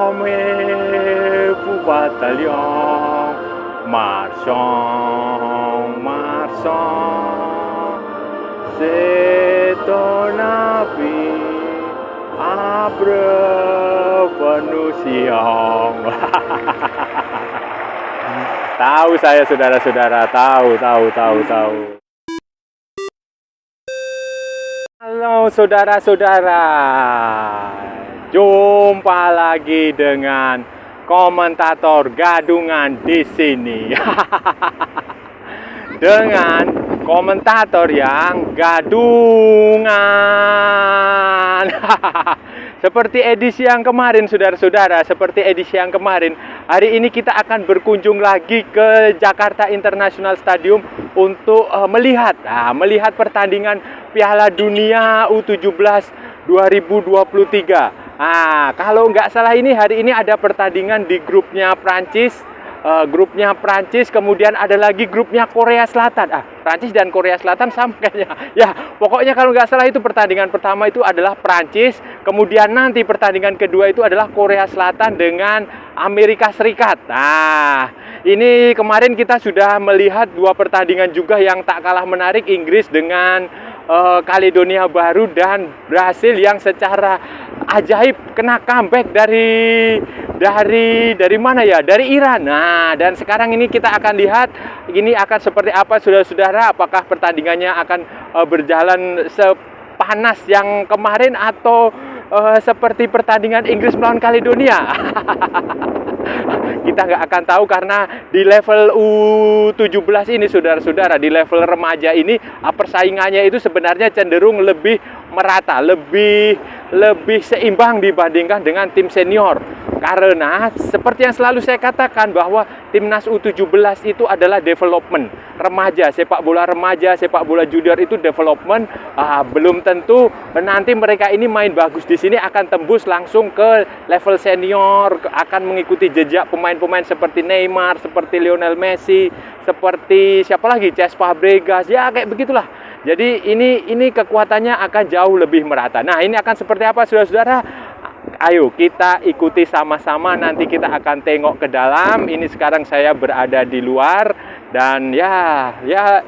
Armez-vous bataillon, marchons, marchons, c'est ton avis, abreuve nous siang. Tahu saya saudara-saudara, tahu. Halo saudara-saudara, jumpa lagi dengan komentator gadungan di sini. Dengan komentator yang gadungan. Seperti edisi yang kemarin, saudara-saudara, hari ini kita akan berkunjung lagi ke Jakarta International Stadium untuk melihat pertandingan Piala Dunia U17 2023. Kalau nggak salah hari ini ada pertandingan di grupnya Prancis, kemudian ada lagi grupnya Korea Selatan. Prancis dan Korea Selatan sama kayaknya. Ya, pokoknya kalau nggak salah itu pertandingan pertama itu adalah Prancis, kemudian nanti pertandingan kedua itu adalah Korea Selatan dengan Amerika Serikat. Ini kemarin kita sudah melihat dua pertandingan juga yang tak kalah menarik, Inggris dengan Kaledonia Baru dan Brasil yang secara ajaib kena comeback dari mana ya? Dari Iran. Dan sekarang ini kita akan lihat ini akan seperti apa saudara-saudara, apakah pertandingannya akan berjalan sepanas yang kemarin atau seperti pertandingan Inggris melawan Kaledonia. Kita nggak akan tahu karena di level U17 ini saudara-saudara, di level remaja ini persaingannya itu sebenarnya cenderung lebih merata, lebih seimbang dibandingkan dengan tim senior. Karena seperti yang selalu saya katakan bahwa timnas U17 itu adalah development remaja, sepak bola remaja, sepak bola junior itu development. Belum tentu nanti mereka ini main bagus di sini akan tembus langsung ke level senior, akan mengikuti jejak pemain-pemain seperti Neymar, seperti Lionel Messi, seperti siapa lagi, Cesc Fabregas, ya kayak begitulah. Jadi ini kekuatannya akan jauh lebih merata. Nah, ini akan seperti apa saudara-saudara? Ayo kita ikuti sama-sama, nanti kita akan tengok ke dalam. Ini sekarang saya berada di luar dan ya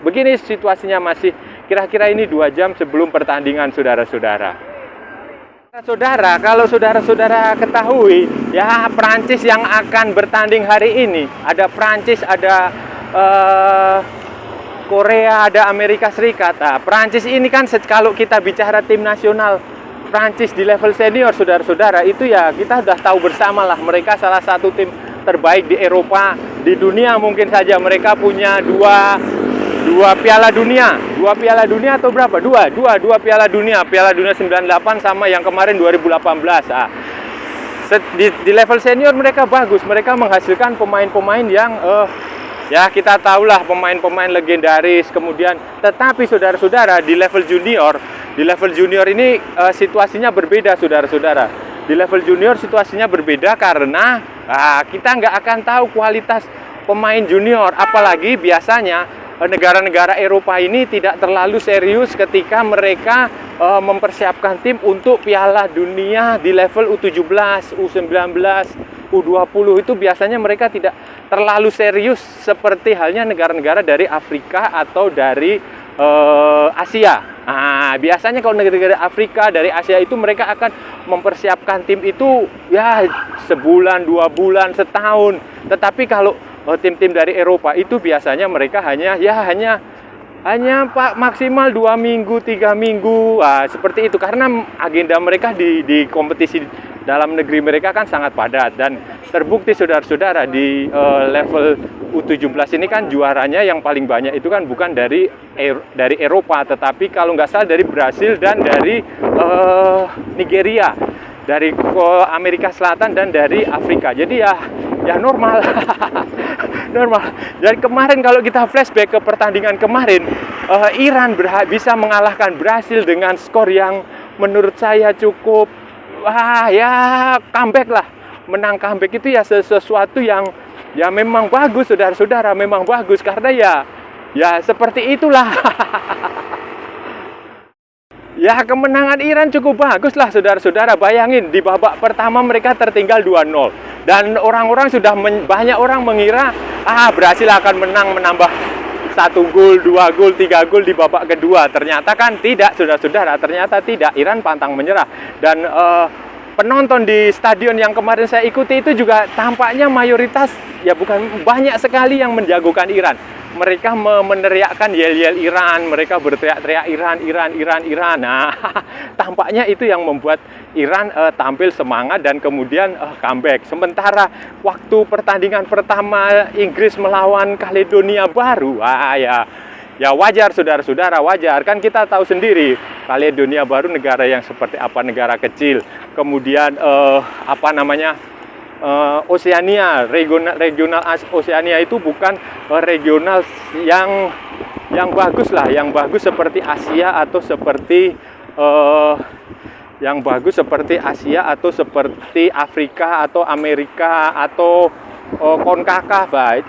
begini situasinya, masih kira-kira ini 2 jam sebelum pertandingan saudara-saudara. Saudara, kalau saudara-saudara ketahui ya, Prancis yang akan bertanding hari ini, ada Prancis, ada Korea, ada Amerika Serikat. Prancis ini kan kalau kita bicara tim nasional Prancis di level senior saudara-saudara, itu ya kita sudah tahu bersama lah, mereka salah satu tim terbaik di Eropa, di dunia mungkin saja. Mereka punya dua Piala Dunia, atau berapa? Dua Piala Dunia 98 sama yang kemarin 2018. Di level senior mereka bagus, mereka menghasilkan pemain-pemain yang ya kita tahulah, pemain-pemain legendaris. Kemudian tetapi saudara-saudara di level junior ini situasinya berbeda saudara-saudara. Di level junior situasinya berbeda karena kita nggak akan tahu kualitas pemain junior. Apalagi biasanya negara-negara Eropa ini tidak terlalu serius ketika mereka mempersiapkan tim untuk Piala Dunia di level U17, U19, U20. Itu biasanya mereka tidak terlalu serius seperti halnya negara-negara dari Afrika atau dari Asia. Biasanya kalau negara-negara Afrika, dari Asia itu mereka akan mempersiapkan tim itu ya sebulan, 2 bulan, setahun. Tetapi kalau tim-tim dari Eropa itu biasanya mereka hanya maksimal 2 minggu, 3 minggu, seperti itu. Karena agenda mereka di kompetisi dalam negeri mereka kan sangat padat. Dan terbukti saudara-saudara di level U17 ini kan juaranya yang paling banyak itu kan bukan dari Eropa, tetapi kalau nggak salah dari Brasil dan dari Nigeria, dari Amerika Selatan dan dari Afrika. Jadi ya normal. Normal. Dan kemarin kalau kita flashback ke pertandingan kemarin, Iran bisa mengalahkan Brasil dengan skor yang menurut saya cukup comeback lah. Menang comeback itu ya sesuatu yang ya memang bagus saudara-saudara, memang bagus karena ya seperti itulah. Ya, kemenangan Iran cukup bagus lah, saudara-saudara. Bayangin, di babak pertama mereka tertinggal 2-0. Dan orang-orang sudah banyak orang mengira, berhasil akan menang, menambah 1 gol, 2 gol, 3 gol di babak kedua. Ternyata kan tidak, saudara-saudara. Ternyata tidak. Iran pantang menyerah. Dan penonton di stadion yang kemarin saya ikuti itu juga tampaknya mayoritas, ya bukan banyak sekali yang menjagokan Iran. Mereka meneriakkan yel-yel Iran, mereka berteriak-teriak Iran, Iran, Iran, Iran. Nah, tampaknya itu yang membuat Iran tampil semangat dan kemudian comeback. Sementara waktu pertandingan pertama Inggris melawan Kaledonia Baru, ya wajar, saudara-saudara, wajar. Kan kita tahu sendiri, Kaledonia Baru negara yang seperti apa, negara kecil. Kemudian Oseania, regional Oseania itu bukan regional yang bagus lah, yang bagus seperti Asia atau seperti Afrika atau Amerika atau CONCACAF. Baik.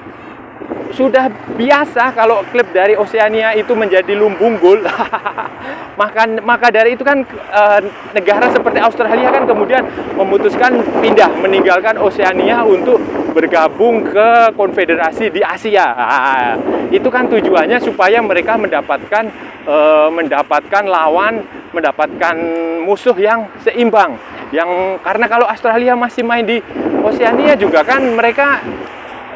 Sudah biasa kalau klub dari Oseania itu menjadi lumbung gol. Maka dari itu kan negara seperti Australia kan kemudian memutuskan meninggalkan Oseania untuk bergabung ke konfederasi di Asia. Itu kan tujuannya supaya mereka mendapatkan musuh yang seimbang. Karena kalau Australia masih main di Oseania juga kan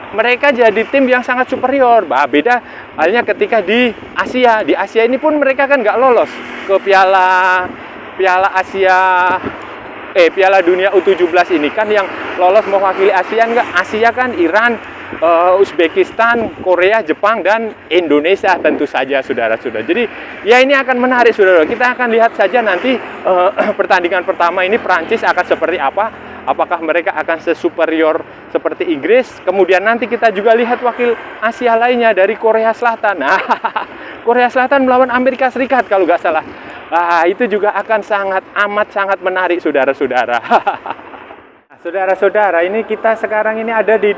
mereka jadi tim yang sangat superior. Beda halnya ketika di Asia. Di Asia ini pun mereka kan nggak lolos ke Piala Dunia U17 ini kan yang lolos mewakili Asia kan Iran, Uzbekistan, Korea, Jepang, dan Indonesia tentu saja, saudara-saudara. Jadi ya ini akan menarik, saudara. Kita akan lihat saja nanti pertandingan pertama ini Prancis akan seperti apa. Apakah mereka akan sesuperior seperti Inggris? Kemudian nanti kita juga lihat wakil Asia lainnya dari Korea Selatan. Nah, Korea Selatan melawan Amerika Serikat kalau nggak salah. Itu juga akan sangat menarik, saudara-saudara. Saudara-saudara, ini kita sekarang ini ada di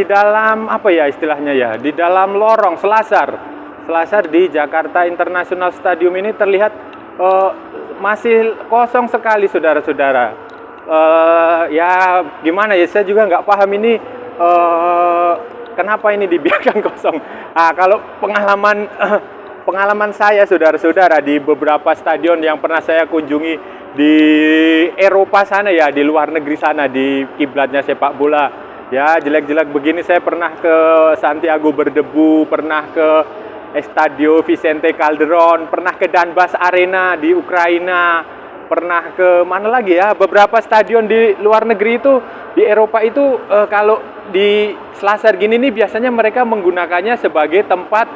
dalam apa ya istilahnya ya? Di dalam lorong Selasar di Jakarta International Stadium ini terlihat masih kosong sekali, saudara-saudara. Ya gimana ya, saya juga nggak paham ini kenapa ini dibiarkan kosong. Kalau pengalaman saya, saudara-saudara, di beberapa stadion yang pernah saya kunjungi di Eropa sana ya, di luar negeri sana, di kiblatnya sepak bola. Ya jelek-jelek begini saya pernah ke Santiago Bernabeu, pernah ke Estadio Vicente Calderon, pernah ke Donbass Arena di Ukraina, pernah ke mana lagi ya, beberapa stadion di luar negeri itu, di Eropa itu kalau di Selasar gini nih biasanya mereka menggunakannya sebagai tempat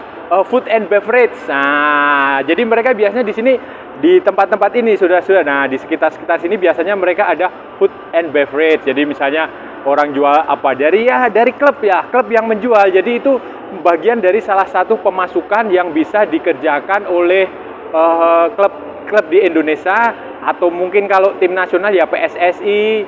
food and beverage. Nah, jadi mereka biasanya di sini, di tempat-tempat ini, saudara-saudara. Nah, di sekitar sini biasanya mereka ada food and beverage. Jadi misalnya orang jual apa dari klub yang menjual. Jadi itu bagian dari salah satu pemasukan yang bisa dikerjakan oleh klub di Indonesia, atau mungkin kalau tim nasional ya PSSI,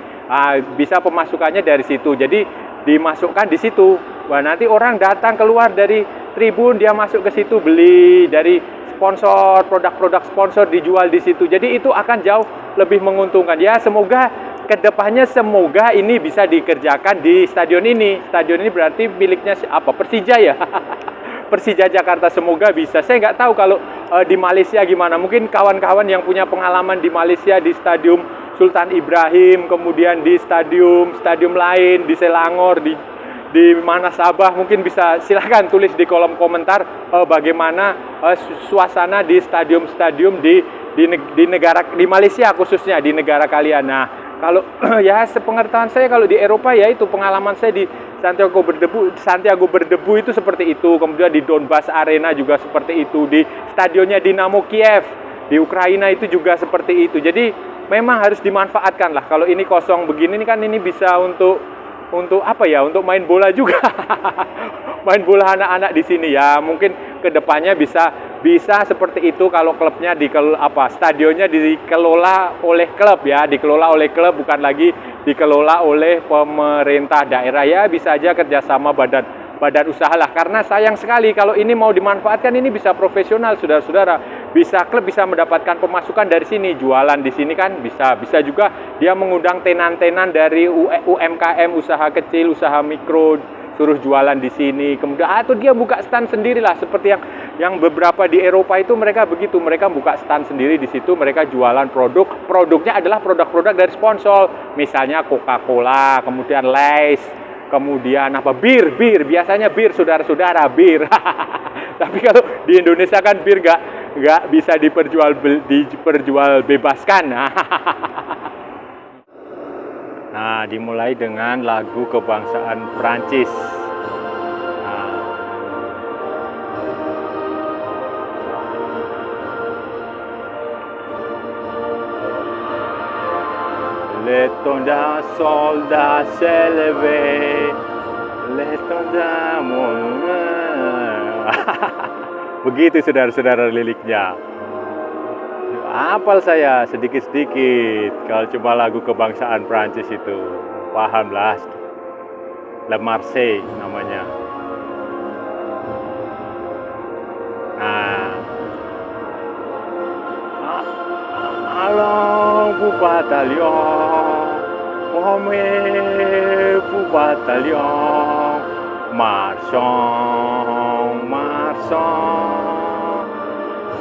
bisa pemasukannya dari situ. Jadi dimasukkan di situ. Wah, nanti orang datang keluar dari tribun, dia masuk ke situ, beli dari sponsor, produk-produk sponsor dijual di situ. Jadi itu akan jauh lebih menguntungkan. Ya, semoga kedepannya ini bisa dikerjakan di stadion ini. Stadion ini berarti miliknya apa? Persija ya. Persija Jakarta, semoga bisa. Saya nggak tahu kalau di Malaysia gimana. Mungkin kawan-kawan yang punya pengalaman di Malaysia, di Stadium Sultan Ibrahim, kemudian di stadium lain, di Selangor, di mana Sabah, mungkin bisa silahkan tulis di kolom komentar bagaimana suasana di stadium-stadium di negara, di Malaysia khususnya, di negara kalian. Nah, kalau ya sepengetahuan saya kalau di Eropa ya itu pengalaman saya di Santiago Bernabeu itu seperti itu. Kemudian di Donbass Arena juga seperti itu. Di stadionnya Dinamo Kiev di Ukraina itu juga seperti itu. Jadi memang harus dimanfaatkan lah. Kalau ini kosong begini kan ini bisa untuk apa ya? Untuk main bola juga. Main bola anak-anak di sini ya. Mungkin kedepannya bisa seperti itu kalau klubnya stadionnya dikelola oleh klub ya, dikelola oleh klub, bukan lagi dikelola oleh pemerintah daerah ya. Bisa aja kerjasama badan usaha lah, karena sayang sekali kalau ini mau dimanfaatkan, ini bisa profesional, saudara-saudara. klub bisa mendapatkan pemasukan dari sini, jualan di sini kan bisa juga dia mengundang tenan-tenan dari UMKM, usaha kecil, usaha mikro, suruh jualan di sini. Kemudian atau dia buka stand sendiri lah, seperti yang beberapa di Eropa itu mereka begitu, mereka buka stand sendiri di situ, mereka jualan produknya adalah produk-produk dari sponsor, misalnya Coca-Cola, kemudian Lays, kemudian bir, biasanya bir, saudara-saudara, bir. Tapi kalau di Indonesia kan bir nggak bisa diperjual bebaskan. Nah, dimulai dengan lagu kebangsaan Prancis. Les tonda soldat s'élevait, les tonda begitu saudara-saudara liriknya. Hafal saya sedikit-sedikit. Kalau cuma lagu kebangsaan Prancis itu, pahamlah. Le Marseillaise namanya. Nah, allons vous bataillon, formez vous bataillon, marchons,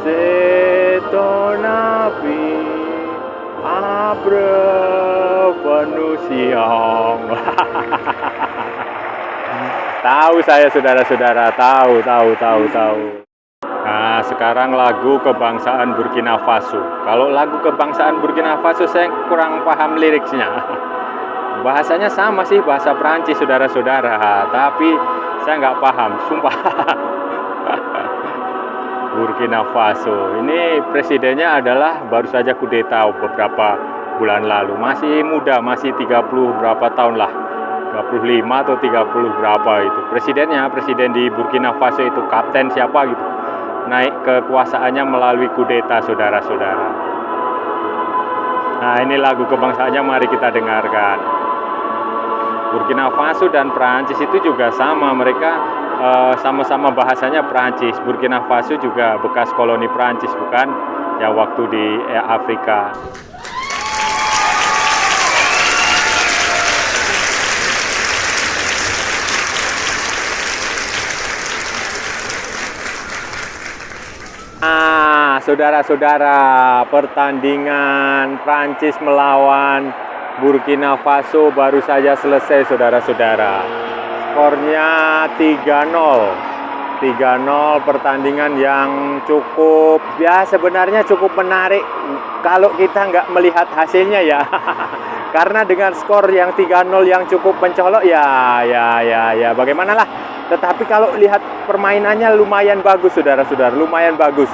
c'est ton avis, Abrevenusion. Tahu saya saudara-saudara, tahu. Nah, sekarang lagu kebangsaan Burkina Faso. Kalau lagu kebangsaan Burkina Faso saya kurang paham liriknya. Bahasanya sama sih, bahasa Prancis saudara-saudara, tapi saya nggak paham, sumpah. Burkina Faso ini presidennya adalah baru saja kudeta beberapa bulan lalu, masih muda, masih 30 berapa tahun lah, 35 atau 30 berapa itu. Presiden di Burkina Faso itu kapten siapa gitu, naik kekuasaannya melalui kudeta saudara-saudara. Nah, ini lagu kebangsaannya, mari kita dengarkan. Burkina Faso dan Prancis itu juga sama, mereka sama-sama bahasanya Prancis. Burkina Faso juga bekas koloni Prancis, bukan ya, waktu di Afrika. Nah, saudara-saudara, pertandingan Prancis melawan Burkina Faso baru saja selesai saudara-saudara. Skornya 3-0, pertandingan yang cukup, ya sebenarnya cukup menarik kalau kita nggak melihat hasilnya ya. Karena dengan skor yang 3-0 yang cukup mencolok ya bagaimanalah. Tetapi kalau lihat permainannya lumayan bagus saudara-saudara, lumayan bagus.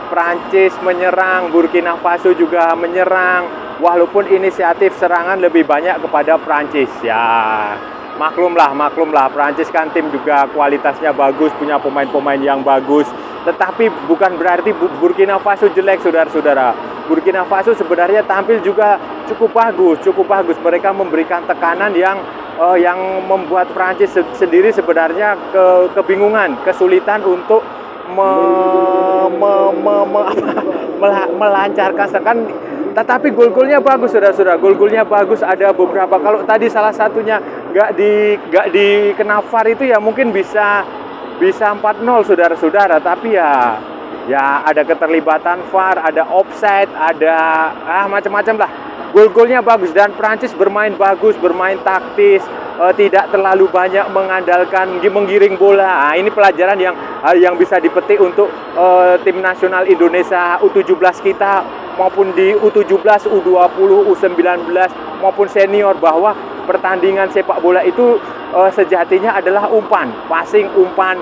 Prancis menyerang, Burkina Faso juga menyerang, walaupun inisiatif serangan lebih banyak kepada Prancis ya. Maklumlah, Prancis kan tim juga kualitasnya bagus, punya pemain-pemain yang bagus. Tetapi bukan berarti Burkina Faso jelek saudara-saudara. Burkina Faso sebenarnya tampil juga cukup bagus. Mereka memberikan tekanan yang membuat Prancis sendiri sebenarnya kebingungan, kesulitan untuk melancarkan serangan. Tetapi gol-golnya bagus saudara-saudara, gol-golnya bagus, ada beberapa. Kalau tadi salah satunya nggak dikena VAR itu ya mungkin bisa 4-0 saudara-saudara. Tapi ya ada keterlibatan VAR, ada offside, ada macam-macam lah. Gol-golnya bagus dan Prancis bermain bagus, bermain taktis, tidak terlalu banyak mengandalkan menggiring bola. Nah, ini pelajaran yang bisa dipetik untuk tim nasional Indonesia U17 kita, maupun di U17, U20, U19 maupun senior, bahwa pertandingan sepak bola itu sejatinya adalah umpan, passing, umpan,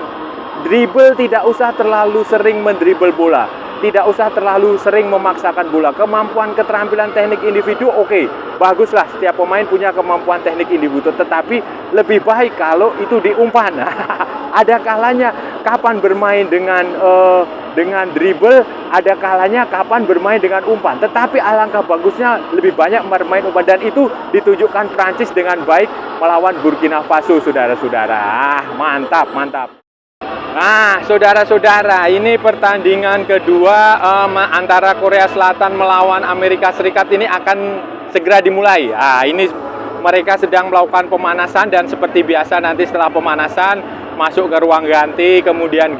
dribble. Tidak usah terlalu sering mendribble bola, tidak usah terlalu sering memaksakan bola. Kemampuan keterampilan teknik individu oke, baguslah, setiap pemain punya kemampuan teknik individu, tetapi lebih baik kalau itu diumpan. Ada kalanya kapan bermain dengan dribble, ada kalanya kapan bermain dengan umpan. Tetapi alangkah bagusnya lebih banyak bermain umpan, dan itu ditunjukkan Prancis dengan baik melawan Burkina Faso saudara-saudara. Mantap. Nah, saudara-saudara, ini pertandingan kedua antara Korea Selatan melawan Amerika Serikat ini akan segera dimulai. Nah, ini mereka sedang melakukan pemanasan dan seperti biasa nanti setelah pemanasan masuk ke ruang ganti, kemudian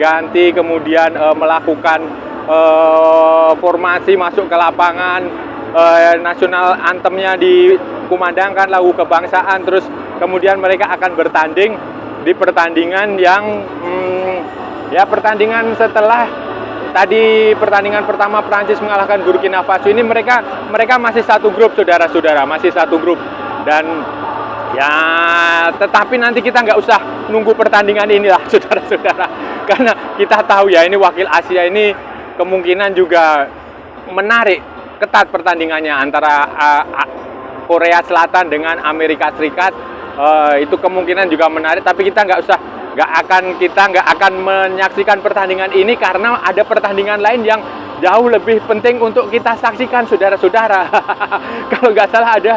melakukan formasi masuk ke lapangan, nasional anthemnya dikumandangkan, lagu kebangsaan, terus kemudian mereka akan bertanding di pertandingan yang ya pertandingan setelah tadi pertandingan pertama Prancis mengalahkan Burkina Faso ini mereka masih satu grup, saudara-saudara, masih satu grup. Dan ya tetapi nanti kita nggak usah nunggu pertandingan inilah saudara-saudara, karena kita tahu ya ini wakil Asia ini kemungkinan juga menarik, ketat pertandingannya antara Korea Selatan dengan Amerika Serikat. Itu kemungkinan juga menarik, tapi kita nggak akan menyaksikan pertandingan ini karena ada pertandingan lain yang jauh lebih penting untuk kita saksikan, saudara-saudara. Kalau nggak salah ada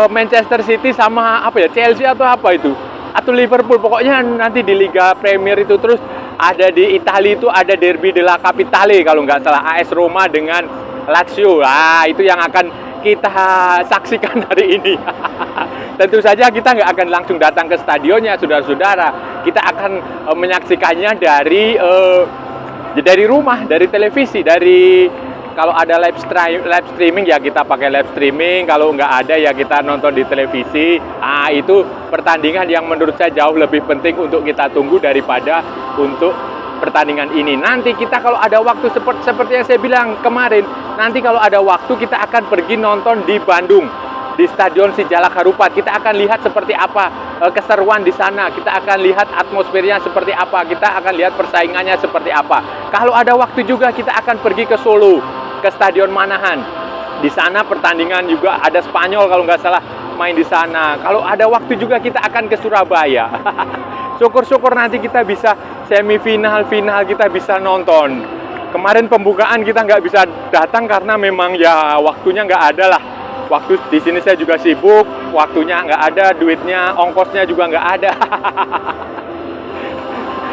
Manchester City sama Chelsea atau atau Liverpool, pokoknya nanti di Liga Premier itu. Terus ada di Italia itu ada Derby della Capitale kalau nggak salah, AS Roma dengan Lazio. Itu yang akan kita saksikan hari ini. Tentu saja kita nggak akan langsung datang ke stadionnya, saudara-saudara. Kita akan menyaksikannya dari rumah, dari televisi, kalau ada live streaming ya kita pakai live streaming, kalau nggak ada ya kita nonton di televisi. Itu pertandingan yang menurut saya jauh lebih penting untuk kita tunggu daripada untuk pertandingan ini. Nanti kita kalau ada waktu seperti yang saya bilang kemarin, nanti kalau ada waktu kita akan pergi nonton di Bandung, di Stadion Sijalak Harupat. Kita akan lihat seperti apa keseruan di sana, kita akan lihat atmosfernya seperti apa, kita akan lihat persaingannya seperti apa. Kalau ada waktu juga kita akan pergi ke Solo, ke Stadion Manahan. Di sana pertandingan juga ada Spanyol kalau nggak salah main di sana. Kalau ada waktu juga kita akan ke Surabaya. Syukur-syukur nanti kita bisa semifinal, final kita bisa nonton. Kemarin pembukaan kita nggak bisa datang karena memang ya waktunya nggak ada lah. Waktu di sini saya juga sibuk, waktunya nggak ada, duitnya, ongkosnya juga nggak ada.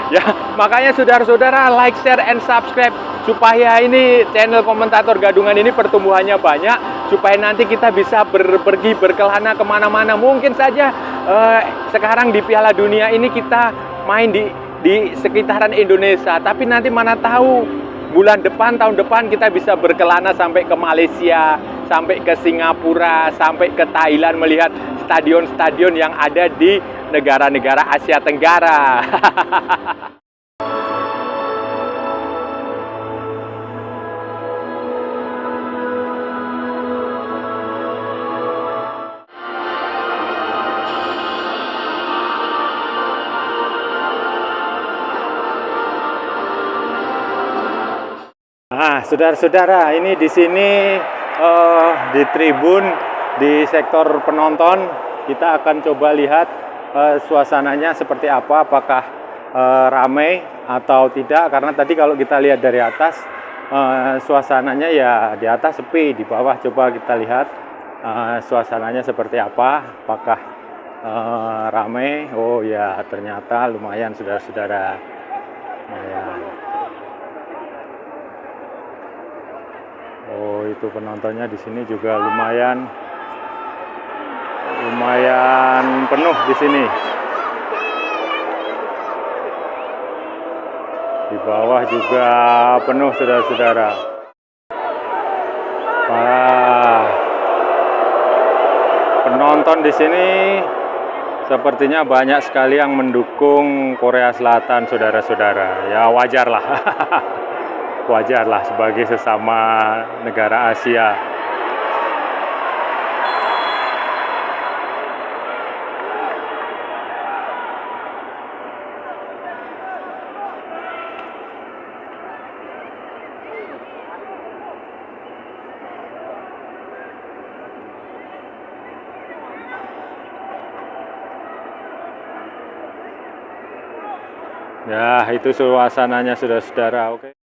Ya, makanya saudara-saudara like, share, and subscribe supaya ini channel Komentator Gadungan ini pertumbuhannya banyak, supaya nanti kita bisa pergi berkelana kemana-mana. Mungkin saja sekarang di Piala Dunia ini kita main di sekitaran Indonesia, tapi nanti mana tahu bulan depan, tahun depan kita bisa berkelana sampai ke Malaysia, sampai ke Singapura, sampai ke Thailand, melihat stadion-stadion yang ada di negara-negara Asia Tenggara. Saudara-saudara, ini di sini di tribun, di sektor penonton, kita akan coba lihat suasananya seperti apa, apakah ramai atau tidak. Karena tadi kalau kita lihat dari atas, suasananya ya di atas sepi, di bawah coba kita lihat suasananya seperti apa, apakah ramai. Oh ya, ternyata lumayan, saudara-saudara. Lumayan. Oh, itu penontonnya di sini juga lumayan penuh di sini. Di bawah juga penuh, saudara-saudara. Penonton di sini sepertinya banyak sekali yang mendukung Korea Selatan, saudara-saudara. Ya wajarlah. Wajarlah sebagai sesama negara Asia. Ya, itu suasananya, saudara-saudara. Oke.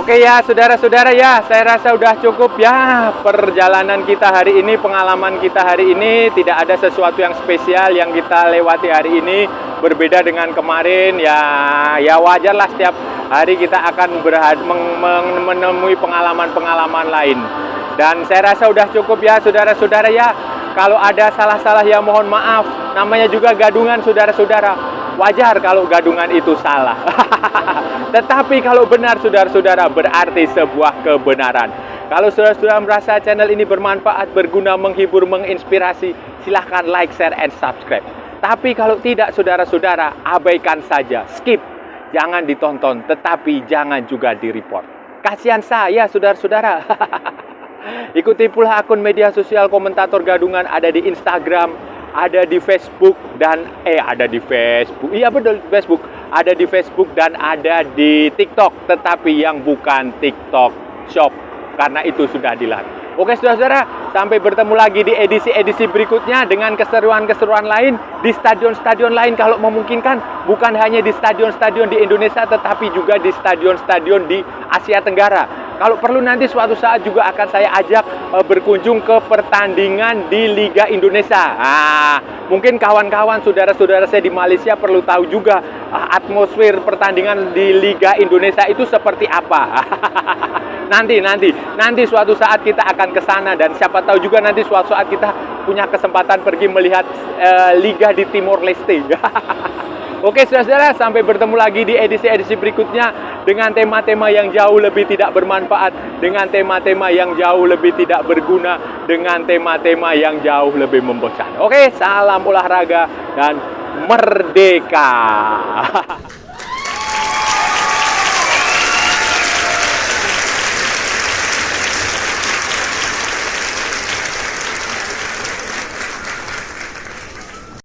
Oke ya, saudara-saudara ya, saya rasa udah cukup ya perjalanan kita hari ini, pengalaman kita hari ini. Tidak ada sesuatu yang spesial yang kita lewati hari ini, berbeda dengan kemarin. Ya wajarlah setiap hari kita akan menemui pengalaman-pengalaman lain. Dan saya rasa udah cukup ya, saudara-saudara ya. Kalau ada salah-salah ya mohon maaf. Namanya juga gadungan, saudara-saudara. Wajar kalau gadungan itu salah. Tetapi kalau benar, saudara-saudara, berarti sebuah kebenaran. Kalau saudara-saudara merasa channel ini bermanfaat, berguna, menghibur, menginspirasi, silahkan like, share, and subscribe. Tapi kalau tidak, saudara-saudara, abaikan saja, skip. Jangan ditonton, tetapi jangan juga di-report. Kasihan saya, saudara-saudara. Ikuti pula akun media sosial komentator gadungan, ada di Instagram, ada di Facebook, dan ada di Facebook. Iya betul, Facebook. Ada di Facebook dan ada di TikTok, tetapi yang bukan TikTok Shop, karena itu sudah dilarang. Oke saudara-saudara, sampai bertemu lagi di edisi-edisi berikutnya dengan keseruan-keseruan lain di stadion-stadion lain kalau memungkinkan. Bukan hanya di stadion-stadion di Indonesia, tetapi juga di stadion-stadion di Asia Tenggara. Kalau perlu nanti suatu saat juga akan saya ajak berkunjung ke pertandingan di Liga Indonesia. Mungkin kawan-kawan saudara-saudara saya di Malaysia perlu tahu juga atmosfer pertandingan di Liga Indonesia itu seperti apa. Nanti suatu saat kita akan ke sana, dan siapa tahu juga nanti suatu saat kita punya kesempatan pergi melihat Liga di Timor Leste. Oke saudara-saudara, sampai bertemu lagi di edisi-edisi berikutnya dengan tema-tema yang jauh lebih tidak bermanfaat, dengan tema-tema yang jauh lebih tidak berguna, dengan tema-tema yang jauh lebih membosankan. Oke, salam olahraga dan merdeka.